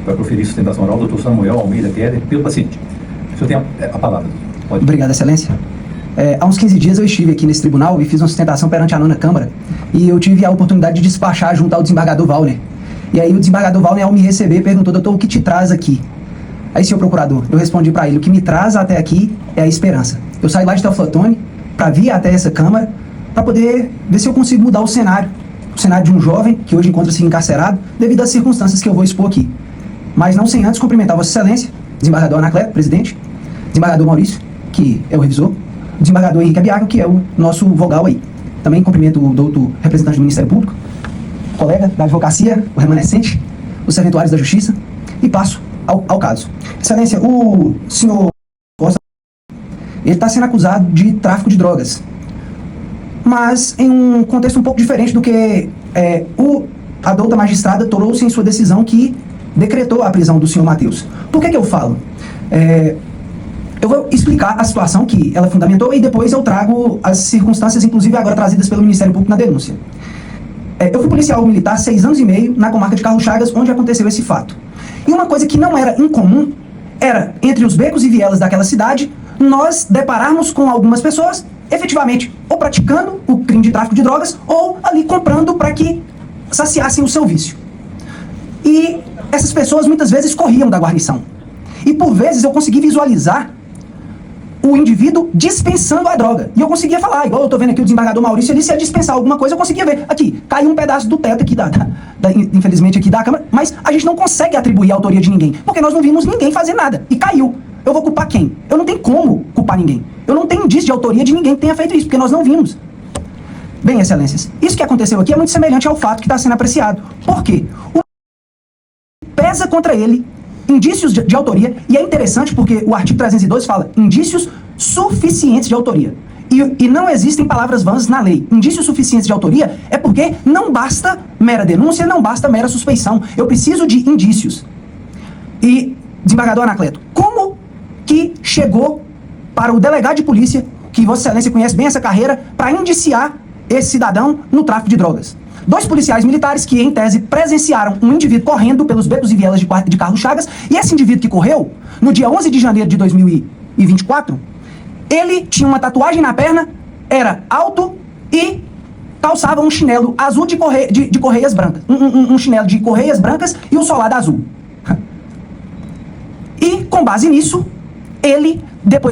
para proferir sustentação oral, doutor Samuel Almeida Keller, pelo paciente. O senhor tem a palavra. Pode. Obrigado, excelência. Há uns 15 dias eu estive aqui nesse tribunal e fiz uma sustentação perante a 9ª Câmara, e eu tive a oportunidade de despachar junto ao desembargador Valner. E aí o desembargador Valner, ao me receber, perguntou: doutor, o que te traz aqui? Aí, senhor procurador, eu respondi para ele: o que me traz até aqui é a esperança. Eu saí lá de Teoflotone para vir até essa Câmara para poder ver se eu consigo mudar o cenário de um jovem que hoje encontra-se encarcerado devido às circunstâncias que eu vou expor aqui. Mas não sem antes cumprimentar Vossa Excelência, desembargador Anacleto, presidente, desembargador Maurício, que é o revisor, desembargador Henrique Abiaco, que é o nosso vogal aí. Também cumprimento o doutor representante do Ministério Público, colega da advocacia, o remanescente, os serventuários da Justiça, e passo ao caso. Excelência, o senhor Costa, ele está sendo acusado de tráfico de drogas, mas em um contexto um pouco diferente do que a douta magistrada trouxe em sua decisão que decretou a prisão do senhor Matheus. Por que eu falo? Eu vou explicar a situação que ela fundamentou e depois eu trago as circunstâncias, inclusive agora trazidas pelo Ministério Público na denúncia. Eu fui policial militar 6 anos e meio na comarca de Carlos Chagas, onde aconteceu esse fato. E uma coisa que não era incomum era, entre os becos e vielas daquela cidade, nós depararmos com algumas pessoas, efetivamente, ou praticando o crime de tráfico de drogas, ou ali comprando para que saciassem o seu vício. E essas pessoas muitas vezes corriam da guarnição. E por vezes eu consegui visualizar o indivíduo dispensando a droga. E eu conseguia falar, igual eu tô vendo aqui o desembargador Maurício, ele se ia dispensar alguma coisa, eu conseguia ver. Aqui, caiu um pedaço do teto aqui, infelizmente aqui da Câmara, mas a gente não consegue atribuir a autoria de ninguém, porque nós não vimos ninguém fazer nada. E caiu. Eu vou culpar quem? Eu não tenho como culpar ninguém. Eu não tenho indício de autoria de ninguém que tenha feito isso, porque nós não vimos. Bem, excelências, isso que aconteceu aqui é muito semelhante ao fato que está sendo apreciado. Por quê? Pesa contra ele indícios de autoria, e é interessante porque o artigo 312 fala indícios suficientes de autoria. E não existem palavras vãs na lei. Indícios suficientes de autoria é porque não basta mera denúncia, não basta mera suspeição. Eu preciso de indícios. E, desembargador Anacleto, como que chegou para o delegado de polícia, que Vossa Excelência conhece bem essa carreira, para indiciar esse cidadão no tráfico de drogas? 2 policiais militares que, em tese, presenciaram um indivíduo correndo pelos becos e vielas de Carlos Chagas, e esse indivíduo que correu, no dia 11 de janeiro de 2024, ele tinha uma tatuagem na perna, era alto e calçava um chinelo azul de correias brancas. Um chinelo de correias brancas e um solado azul. E, com base nisso, ele,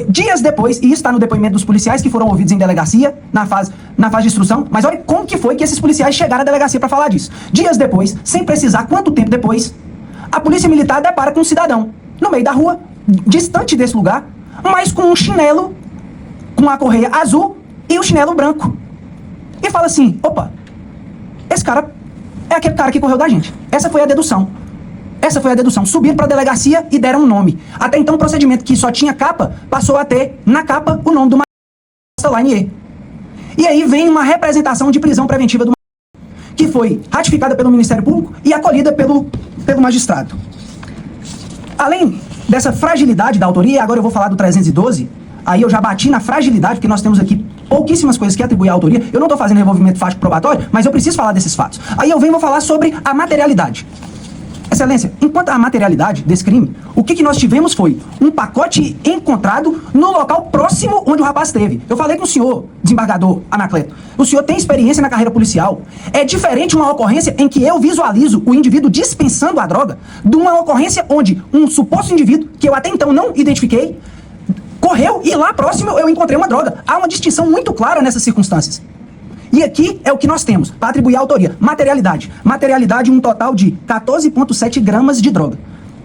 dias depois, e isso está no depoimento dos policiais que foram ouvidos em delegacia, na fase de instrução, mas olha como que foi que esses policiais chegaram à delegacia para falar disso. Dias depois, sem precisar quanto tempo depois, a polícia militar depara com um cidadão, no meio da rua, distante desse lugar, mas com um chinelo, com a correia azul e o chinelo branco. E fala assim: opa, esse cara é aquele cara que correu da gente. Essa foi a dedução. Subiram para a delegacia e deram um nome. Até então, o procedimento que só tinha capa, passou a ter na capa o nome do Lainier. E aí vem uma representação de prisão preventiva do que foi ratificada pelo Ministério Público e acolhida pelo magistrado. Além dessa fragilidade da autoria, agora eu vou falar do 312, aí eu já bati na fragilidade, porque nós temos aqui pouquíssimas coisas que atribuem à autoria. Eu não estou fazendo revolvimento fático probatório, mas eu preciso falar desses fatos. Aí eu venho e vou falar sobre a materialidade. Excelência, enquanto a materialidade desse crime, o que nós tivemos foi um pacote encontrado no local próximo onde o rapaz esteve. Eu falei com o senhor, desembargador Anacleto, o senhor tem experiência na carreira policial. É diferente uma ocorrência em que eu visualizo o indivíduo dispensando a droga de uma ocorrência onde um suposto indivíduo, que eu até então não identifiquei, correu e lá próximo eu encontrei uma droga. Há uma distinção muito clara nessas circunstâncias. E aqui é o que nós temos para atribuir a autoria. Materialidade. Materialidade, um total de 14,7 gramas de droga,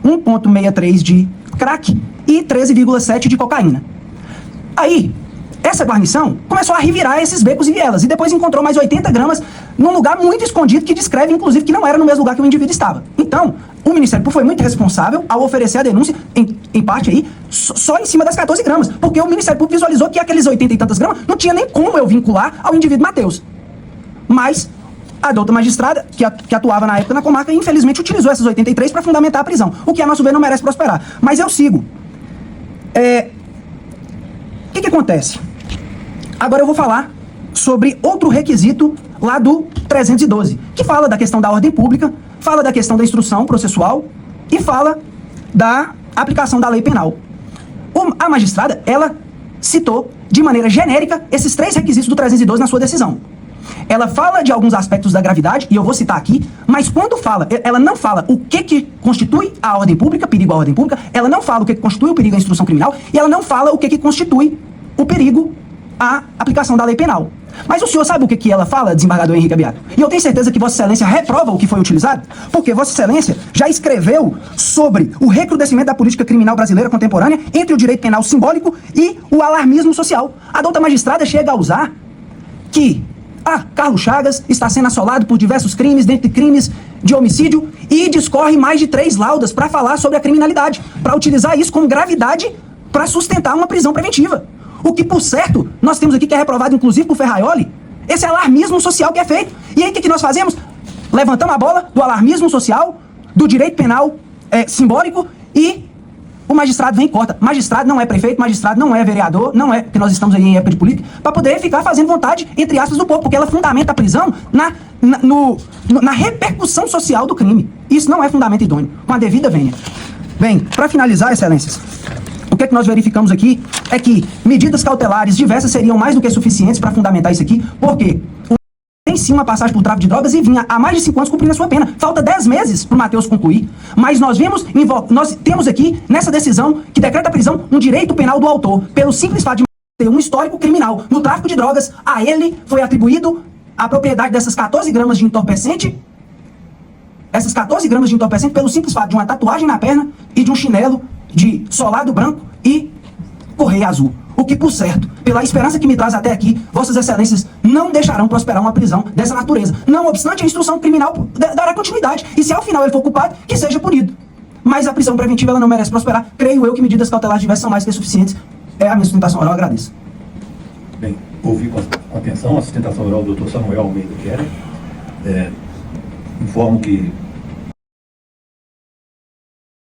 1,63 de crack e 13,7 de cocaína. Aí, essa guarnição começou a revirar esses becos e vielas e depois encontrou mais 80 gramas num lugar muito escondido que descreve, inclusive, que não era no mesmo lugar que o indivíduo estava. Então, o Ministério Público foi muito responsável ao oferecer a denúncia, em parte aí, só em cima das 14 gramas, porque o Ministério Público visualizou que aqueles 80 e tantas gramas não tinha nem como eu vincular ao indivíduo Matheus. Mas a douta magistrada, que atuava na época na comarca, infelizmente utilizou essas 83 para fundamentar a prisão, o que, a nosso ver, não merece prosperar. Mas eu sigo. O que acontece? Agora eu vou falar sobre outro requisito lá do 312, que fala da questão da ordem pública, fala da questão da instrução processual e fala da aplicação da lei penal. A magistrada, ela citou de maneira genérica esses 3 requisitos do 312 na sua decisão. Ela fala de alguns aspectos da gravidade, e eu vou citar aqui, mas quando fala, ela não fala o que constitui a ordem pública, perigo à ordem pública, ela não fala o que constitui o perigo à instrução criminal, e ela não fala o que constitui o perigo à aplicação da lei penal. Mas o senhor sabe o que ela fala, desembargador Henrique Abiato? E eu tenho certeza que Vossa Excelência reprova o que foi utilizado, porque Vossa Excelência já escreveu sobre o recrudescimento da política criminal brasileira contemporânea entre o direito penal simbólico e o alarmismo social. A douta magistrada chega a usar que Carlos Chagas está sendo assolado por diversos crimes, dentre crimes de homicídio, e discorre mais de 3 laudas para falar sobre a criminalidade, para utilizar isso como gravidade para sustentar uma prisão preventiva. O que, por certo, nós temos aqui que é reprovado, inclusive, por Ferraioli, esse alarmismo social que é feito. E aí, o que nós fazemos? Levantamos a bola do alarmismo social, do direito penal simbólico, e o magistrado vem e corta. Magistrado não é prefeito, magistrado não é vereador, não é, porque nós estamos aí em época de política, para poder ficar fazendo vontade, entre aspas, do povo, porque ela fundamenta a prisão na repercussão social do crime. Isso não é fundamento idôneo, com a devida vênia. Bem, para finalizar, excelências, o que nós verificamos aqui é que medidas cautelares diversas seriam mais do que suficientes para fundamentar isso aqui, porque tem sim uma passagem por tráfico de drogas e vinha há mais de 5 anos cumprindo a sua pena. Falta 10 meses para o Matheus concluir, mas nós temos aqui, nessa decisão, que decreta a prisão, um direito penal do autor, pelo simples fato de ter um histórico criminal no tráfico de drogas. A ele foi atribuído a propriedade dessas 14 gramas de entorpecente, pelo simples fato de uma tatuagem na perna e de um chinelo de solado branco e correia azul. O que, por certo, pela esperança que me traz até aqui, Vossas Excelências não deixarão prosperar uma prisão dessa natureza. Não obstante, a instrução criminal dará continuidade. E se ao final ele for culpado, que seja punido. Mas a prisão preventiva ela não merece prosperar. Creio eu que medidas cautelares diversas são mais que suficientes. É a minha sustentação oral, agradeço. Bem, ouvi com atenção a sustentação oral do Dr. Samuel Almeida Keller. Informo que